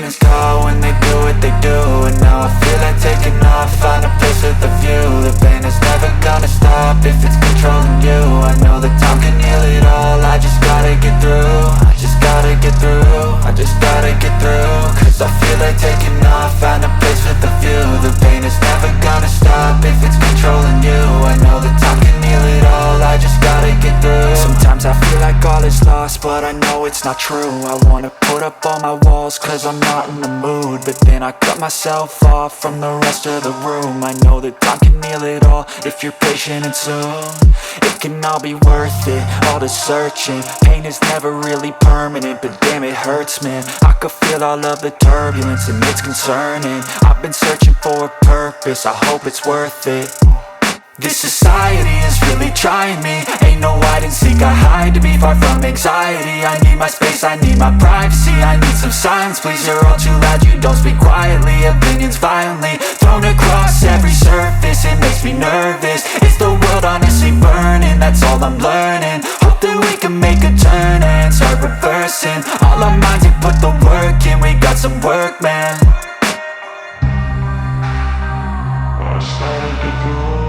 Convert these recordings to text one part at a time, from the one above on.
demons call when they do what they do. And now I feel like taking off, find a place with a view. The pain is never gonna stop if it's controlling you. I know that time can heal it all, I just gotta get through. I just gotta get through, I just gotta get through. Cause I feel like taking off, find a place with a view. The pain is never gonna stop if it's controlling you. I know that time can heal it all, I just gotta get through. Sometimes I feel like all is lost, but I know it's not true. I wanna put up all my walls cause I'm not in the mood, but then I cut myself off from the rest of the room. I know that time can heal it all if you're patient and soon. It can all be worth it, all the searching. Pain is never really permanent, but damn it hurts, man. I could feel all of the turbulence and it's concerning. I've been searching for a purpose, I hope it's worth it. This society is really trying me. Ain't no hide and seek, I hide to be far from anxiety. I need my space, I need my privacy. I need some silence, please, you're all too loud. You don't speak quietly, opinions violently thrown across every surface. It makes me nervous, it's the world honestly burning. That's all I'm learning, hope that we can make a turn and start reversing. All our minds, we put the work in, we got some work, man. I started to go.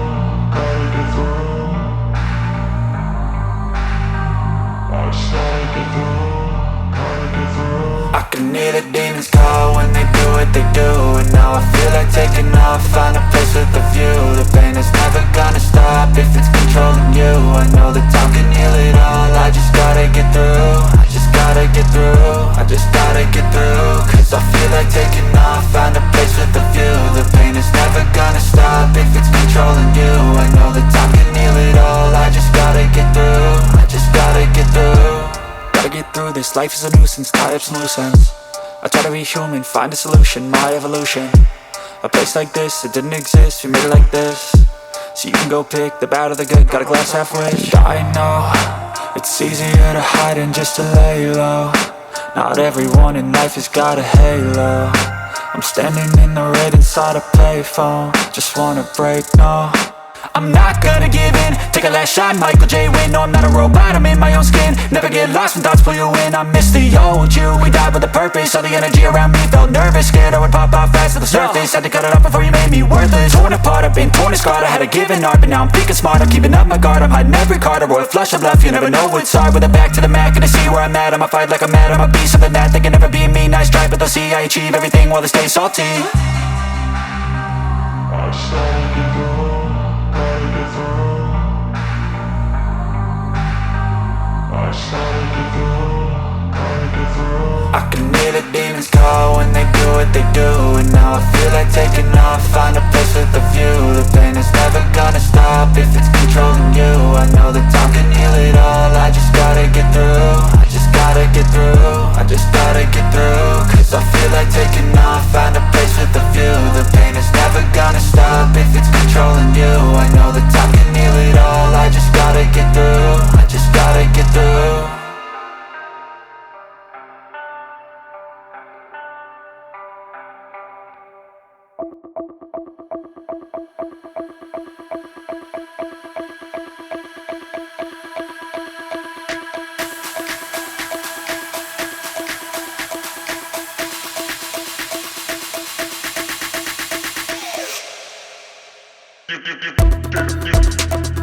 I can hear the demons call when they do what they do. And now I feel like taking off, find a place with a view. The pain is never gonna stop if it's controlling you. I know that time can heal it all, I just gotta get through. I just gotta get through, I just gotta get through. Cause I feel like taking off, find a place with a view. The pain is never gonna stop if it's controlling you. I know that time can heal it all, I just gotta get through. I just gotta get through. Gotta get through this, life is a nuisance, tie up some loose ends. I try to be human, find a solution, my evolution. A place like this, it didn't exist, we made it like this. So you can go pick the bad or the good, got a glass halfway. I know, it's easier to hide than just to lay low. Not everyone in life has got a halo. I'm standing in the red inside a payphone, just wanna break, no. I'm not gonna give in, take a last shot, Michael J. Win. No, I'm not a robot, I'm in my own skin. Never get lost when thoughts pull you in. I miss the old you, we died with a purpose. All the energy around me felt nervous, scared I would pop off fast to the surface. Had to cut it off before you made me worthless. Torn apart, I've been torn and scarred. I had a given art, but now I'm thinking smart. I'm keeping up my guard, I'm hiding every card. A royal flush of love, you never know what's hard. With a back to the mat, gonna see where I'm at. I'ma fight like I'm mad, I'ma be something that they can never be me. Nice try, but they'll see I achieve everything while they stay salty. I started to go, gotta get through. I started to go, gotta get through. I can hear the demons call when they do what they do. And now I feel like taking off, find a place with a view. The pain is never gonna stop if it's controlling you. I know that time can heal it all, I just gotta get through. I just gotta get through, I just gotta get through. Cause I feel like taking off, find a place with a view. The pain is never gonna stop if it's controlling you. I know that time can heal it all, I just gotta get through. I just gotta get through. You